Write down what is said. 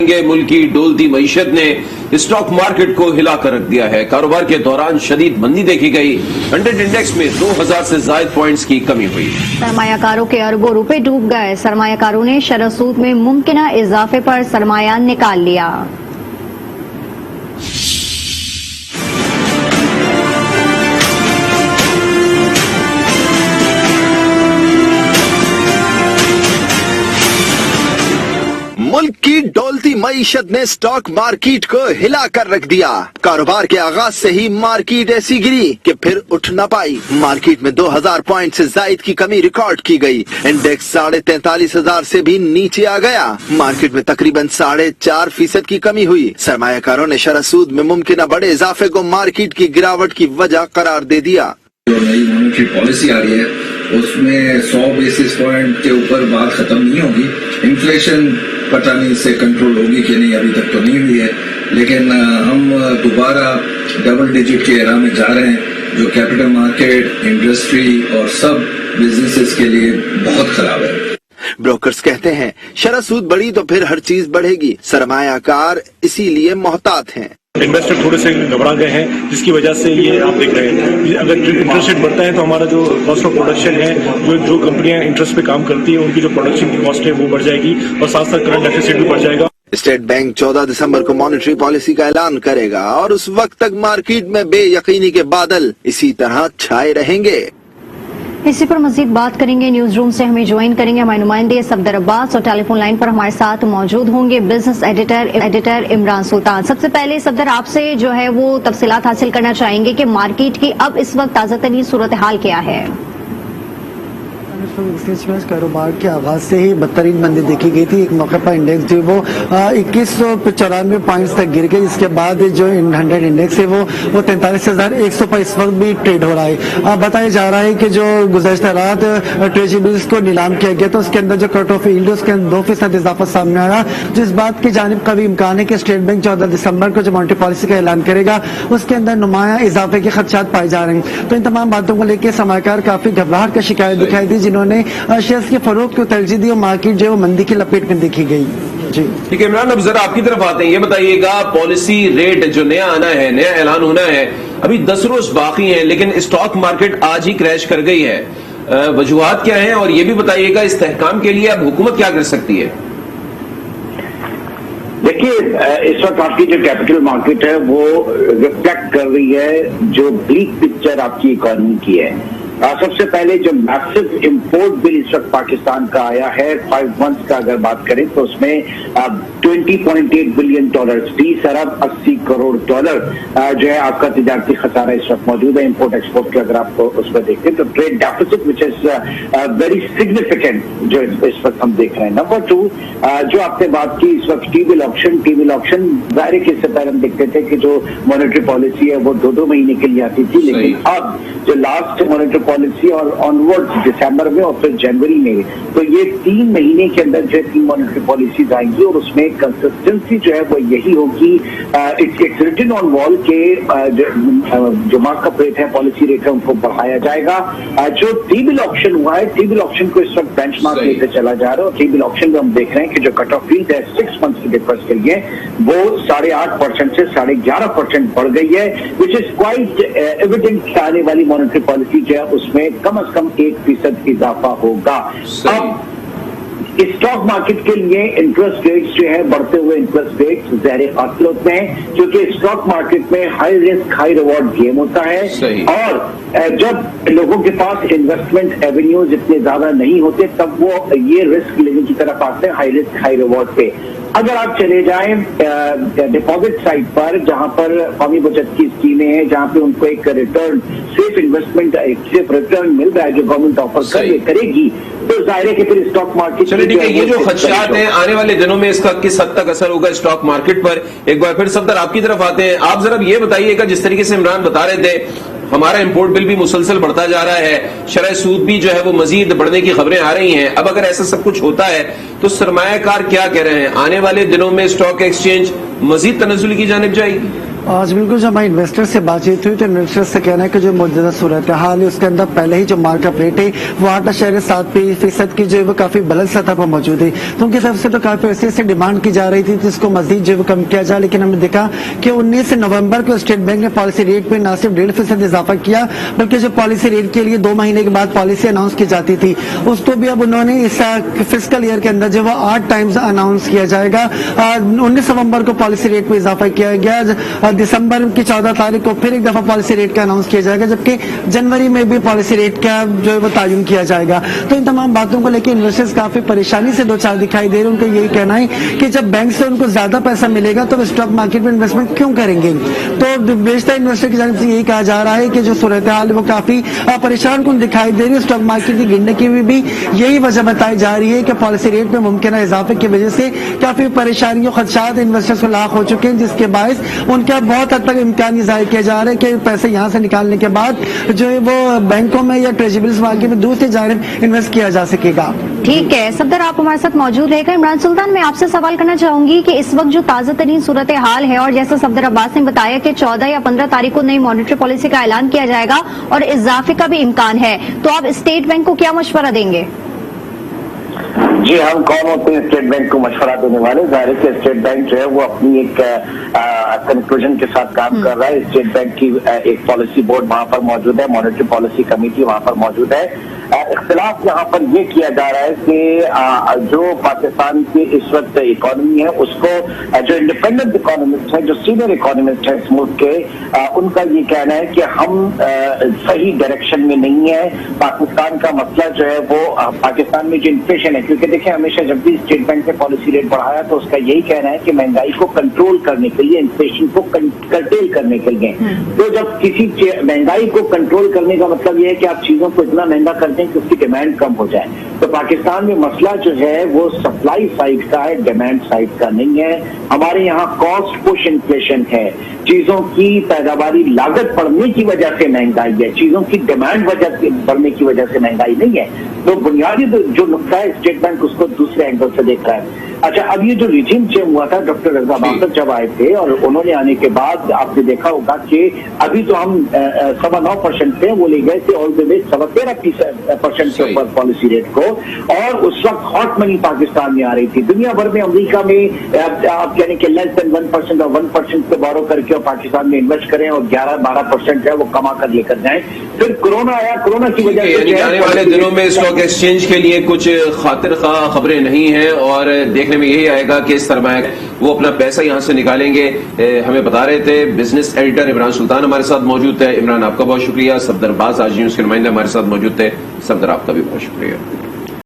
मुल्क की डोलती मईशत ने स्टॉक मार्केट को हिला कर रख दिया है। कारोबार के दौरान शदीद मंदी देखी गई। 100 इंडेक्स में 2000 से ज्यादा पॉइंट्स की कमी हुई। सरमायाकारों के अरबों रुपए डूब गए। सरमायाकारों ने शरह सूद में मुमकिन इजाफे पर सरमाया निकाल लिया। मुल्क की डोलती मईशत ने स्टॉक मार्केट को हिला कर रख दिया। कारोबार के आगाज से ही मार्केट ऐसी गिरी कि फिर उठ न पाई। मार्केट में 2000 पॉइंट से जायद की कमी रिकॉर्ड की गई। इंडेक्स 43,500 से भी नीचे आ गया। मार्केट में तकरीबन 4.5% की कमी हुई। सरमायाकारों ने शरह सूद में मुमकिन बड़े इजाफे को मार्केट की गिरावट की वजह करार दे दिया। जो नई मॉनेटरी पॉलिसी आ रही है उसमें 100 बेसिस पॉइंट के ऊपर बात खत्म नहीं होगी। इन्फ्लेशन पता नहीं इससे कंट्रोल होगी कि नहीं, अभी तक तो नहीं हुई है, लेकिन हम दोबारा डबल डिजिट के एरा में जा रहे हैं जो कैपिटल मार्केट, इंडस्ट्री और सब बिजनेसेस के लिए बहुत खराब है। ब्रोकर्स कहते हैं शरह सूद बढ़ी तो फिर हर चीज बढ़ेगी। सरमायाकार इसीलिए मोहतात हैं। इन्वेस्टर थोड़े से घबरा गए हैं, जिसकी वजह से ये आप देख रहे हैं। अगर इंटरेस्ट रेट बढ़ता है तो हमारा जो कॉस्ट ऑफ प्रोडक्शन है, जो कंपनियां इंटरेस्ट पे काम करती है उनकी जो प्रोडक्शन की कॉस्ट है वो बढ़ जाएगी और साथ साथ करंट डेफिसिट भी बढ़ जाएगा। स्टेट बैंक 14 दिसंबर को मॉनेटरी पॉलिसी का ऐलान करेगा और उस वक्त तक मार्केट में बेयकीनी के बादल इसी तरह छाए रहेंगे। इसी पर मजीद बात करेंगे। न्यूज रूम से हमें ज्वाइन करेंगे हमारे नुमाइंदे सफदर अब्बास और टेलीफोन लाइन पर हमारे साथ मौजूद होंगे बिजनेस एडिटर इमरान सुल्तान। सबसे पहले सफदर, आपसे जो है वो तफसीलात हासिल करना चाहेंगे कि मार्केट की अब इस वक्त ताज़ा तरीन सूरत हाल क्या है। कारोबार के आगाज से ही बदतरीन मंदी देखी गई थी। एक मौके पर इंडेक्स जो वो 2194 पॉइंट्स तक गिर गए। इसके बाद जो 100 इंडेक्स है वो 43,100 पर इस वक्त भी ट्रेड हो रहा है। बताया जा रहा है कि जो गुज़श्ता रात ट्रेजरी बिल्स को नीलाम किया गया तो उसके अंदर जो कट ऑफ यील्ड उसके अंदर 2% इजाफा सामने आया, जिस बात की जानिब का भी इम्कान है कि स्टेट बैंक 14 दिसंबर को जो मॉनेटरी पॉलिसी का ऐलान करेगा उसके अंदर नुमाया इजाफे के खदशात पाए जा रहे हैं। तो इन तमाम बातों को लेकर सरमायाकार काफी घबराहट का शिकायत दिखाई दी, जिन्होंने शेयर्स के फरोख्त को तरजीह दी और मार्केट जो है वो मंदी की लपेट में देखी गई। जी ठीक है इमरान, अब जरा आपकी तरफ आते हैं। ये बताइएगा पॉलिसी रेट जो नया आना है, नया ऐलान होना है, अभी 10 रोज बाकी हैं, लेकिन स्टॉक मार्केट आज ही क्रैश कर गई है। वजूहात क्या हैं और ये भी बताइएगा इस्तेहकाम के लिए अब हुकूमत क्या कर सकती है। देखिए, इस वक्त आपकी जो कैपिटल मार्केट है वो रिफ्लेक्ट कर रही है जो ब्लीक पिक्चर आपकी इकोनॉमी की है। सबसे पहले जो मैसिव इंपोर्ट बिल इस वक्त पाकिस्तान का आया है 5 मंथ्स का अगर बात करें तो उसमें $20.8 बिलियन 20 अरब 80 करोड़ डॉलर जो है आपका तिजारती खसारा इस वक्त मौजूद है इंपोर्ट एक्सपोर्ट के। अगर आपको उसमें देखते हैं तो trade deficit which is very significant जो इस वक्त हम देख रहे हैं। नंबर 2, जो आपने बात की इस वक्त टी बिल ऑप्शन जाहिर है कि इससे पहले हम देखते थे कि जो मॉनेटरी पॉलिसी है वो 2-2 महीने के लिए आती थी, लेकिन अब जो लास्ट मॉनेटरी पॉलिसी और ऑनवर्ड्स दिसंबर में और फिर जनवरी में, तो ये 3 महीने के अंदर जो है 3 मॉनेटरी पॉलिसीज आएंगी और उसमें कंसिस्टेंसी जो है वो यही होगी। इट्स रिटन ऑन वॉल के जो मार्कअप रेट है, पॉलिसी रेट है, उनको बढ़ाया जाएगा। जो टी बिल ऑप्शन हुआ है, टी बिल ऑप्शन को इस वक्त बेंचमार्क लेकर चला जा रहा है और टी बिल ऑप्शन में हम देख रहे हैं कि जो कट ऑफ फीस है 6 मंथ्स के पेपर्स के लिए वो 8.5% से 11.5% बढ़ गई है, विच इज क्वाइट एविडेंट। आने वाली मॉनेटरी पॉलिसी जो है उसमें कम से कम 1% इजाफा होगा। अब स्टॉक मार्केट के लिए इंटरेस्ट रेट्स जो है बढ़ते हुए इंटरेस्ट रेट्स ज़ाहिर खातिर होते हैं, क्योंकि स्टॉक मार्केट में high risk high reward game होता है और जब लोगों के पास इन्वेस्टमेंट एवेन्यूज इतने ज्यादा नहीं होते तब वो ये रिस्क लेने की तरफ आते हैं हाई रिस्क हाई रिवॉर्ड पे। अगर आप चले जाएं डिपॉजिट साइट पर जहां पर कौमी बचत की स्कीमें हैं, जहां पे उनको एक return safe investment safe return मिल रहा है जो गवर्नमेंट ऑफर करेगी, तो जाहिर है कि फिर स्टॉक मार्केट। चलिए ठीक है, ये जो खदशात हैं आने वाले दिनों में इसका किस हद तक असर होगा स्टॉक मार्केट पर, एक बार फिर सफदर आपकी तरफ आते हैं। आप जरा ये बताइएगा, जिस तरीके से इमरान बता रहे थे हमारा इंपोर्ट बिल भी मुसलसल बढ़ता जा रहा है, शरह सूद भी जो है वो मजीद बढ़ने की खबरें आ रही हैं। अब अगर ऐसा सब कुछ होता है तो सरमायाकार क्या कह रहे हैं, आने वाले दिनों में स्टॉक एक्सचेंज मजीद तनज़्ज़ुल की जानिब जाएगी? आज बिल्कुल जब हमारे इन्वेस्टर से बातचीत हुई तो इन्वेस्टर से कहना है कि जो मौजूदा सूरत हाल है उसके अंदर पहले ही जो मार्कअप रेट है वो 8.7% की जो है वो काफी बुलंद सतह पर मौजूद है। तो उनकी तरफ से तो काफी अर्से से डिमांड की जा रही थी जिसको मजीद जो है वो कम किया जाए, लेकिन हमने देखा कि 19 नवंबर को स्टेट बैंक ने पॉलिसी रेट पे न सिर्फ 1.5% इजाफा किया बल्कि जो पॉलिसी रेट के लिए 2 महीने के बाद पॉलिसी अनाउंस की जाती थी उसको भी अब उन्होंने इस फिस्कल ईयर के अंदर जो वो 8 टाइम्स अनाउंस किया जाएगा। 19 नवंबर को पॉलिसी रेट में इजाफा किया गया, दिसंबर की 14 तारीख को फिर एक दफा पॉलिसी रेट का अनाउंस किया जाएगा, जबकि जनवरी में भी पॉलिसी रेट का जो है वो तयन किया जाएगा। तो इन तमाम बातों को लेकर इन्वेस्टर्स काफी परेशानी से दो चार दिखाई दे रहे हैं। उनका यही कहना है कि जब बैंक से उनको ज्यादा पैसा मिलेगा तो स्टॉक मार्केट में इन्वेस्टमेंट क्यों करेंगे। तो बेशतर इन्वेस्टर की जानिब से यही कहा जा रहा है कि जो सूरत हाल है वो काफी परेशान कुन दिखाई दे रही है। स्टॉक मार्केट की गिरने की भी यही वजह बताई जा रही है कि पॉलिसी रेट में मुमकिन इजाफे की वजह से काफी परेशानियों खदशात इन्वेस्टर्स को लाख हो चुके हैं, जिसके बायस उनका बहुत हद तक इम्कान ये जाहिर किया जा रहा है कि पैसे यहाँ से निकालने के बाद जो है वो बैंकों में या ट्रेजरीज मार्केट में दूसरी जानिब इन्वेस्ट किया जा सकेगा। ठीक है सफदर, आप हमारे साथ मौजूद रहेगा। इमरान सुल्तान, मैं आपसे सवाल करना चाहूंगी कि इस वक्त जो ताजा तरीन सूरत हाल है और जैसा सफदर अब्बास ने बताया कि 14 या 15 तारीख को नई मॉनेटरी पॉलिसी का ऐलान किया जाएगा और इजाफे का भी इम्कान है, तो आप स्टेट बैंक को क्या मशवरा देंगे? जी, हम कौन होते हैं स्टेट बैंक को मशवरा देने वाले। जाहिर है कि स्टेट बैंक जो है वो अपनी एक कंक्लूजन के साथ काम कर रहा है। स्टेट बैंक की एक पॉलिसी बोर्ड वहां पर मौजूद है, मॉनेटरी पॉलिसी कमेटी वहां पर मौजूद है। इख्तिलाफ यहाँ पर ये किया जा रहा है कि जो पाकिस्तान की इस वक्त इकोनॉमी है उसको जो इंडिपेंडेंट इकोनॉमिस्ट है, जो सीनियर इकोनॉमिस्ट है इस मुल्क के, उनका ये कहना है कि हम सही डायरेक्शन में नहीं है। पाकिस्तान का मसला जो है वो पाकिस्तान में जो इन्फ्लेशन है, क्योंकि देखिए हमेशा जब भी स्टेट बैंक ने पॉलिसी रेट बढ़ाया तो उसका यही कहना है कि महंगाई को कंट्रोल करने के लिए, इन्फ्लेशन को कर्टेल करने के लिए। तो जब किसी महंगाई को कंट्रोल करने का मतलब ये है कि आप चीजों को इतना महंगा करते हैं कि उसकी डिमांड कम हो जाए। तो पाकिस्तान में मसला जो है वो सप्लाई साइड का है, डिमांड साइड का नहीं है। हमारे यहाँ कॉस्ट पुश इन्फ्लेशन है, चीजों की पैदावारी लागत बढ़ने की वजह से महंगाई है, चीजों की डिमांड बढ़ने की वजह से महंगाई नहीं है। तो बुनियादी जो नुकता है स्टेट बैंक उसको दूसरे एंगल से देख रहा है। अच्छा, अब ये जो रिजीम चेंज हुआ था, डॉक्टर रजा बाबर जब आए थे और उन्होंने आने के बाद आपने देखा होगा कि अभी तो हम 9.25% पे वो ले गए थे ऑल द वे 13.5% के ऊपर पॉलिसी रेट को, और उस वक्त हॉट मनी पाकिस्तान में आ रही थी। दुनिया भर में अमेरिका में आप यानी कि लेस देन 1% और 1% पे बोरो करके और पाकिस्तान में इन्वेस्ट करें और 11-12% है वो कमा कर लेकर जाएं। फिर कोरोना आया, कोरोना की वजह से आने वाले दिनों में स्टॉक एक्सचेंज के लिए कुछ खातिर खा खबरें नहीं है और देखने में यही आएगा कि इस तरह वो अपना पैसा यहां से निकालेंगे। हमें बता रहे थे बिजनेस एडिटर इमरान सुल्तान हमारे साथ मौजूद थे। इमरान, आपका बहुत शुक्रिया। सफदर अब्बास आज न्यूज के नुमाइंदे हमारे साथ मौजूद थे। सफदर, आपका भी बहुत शुक्रिया।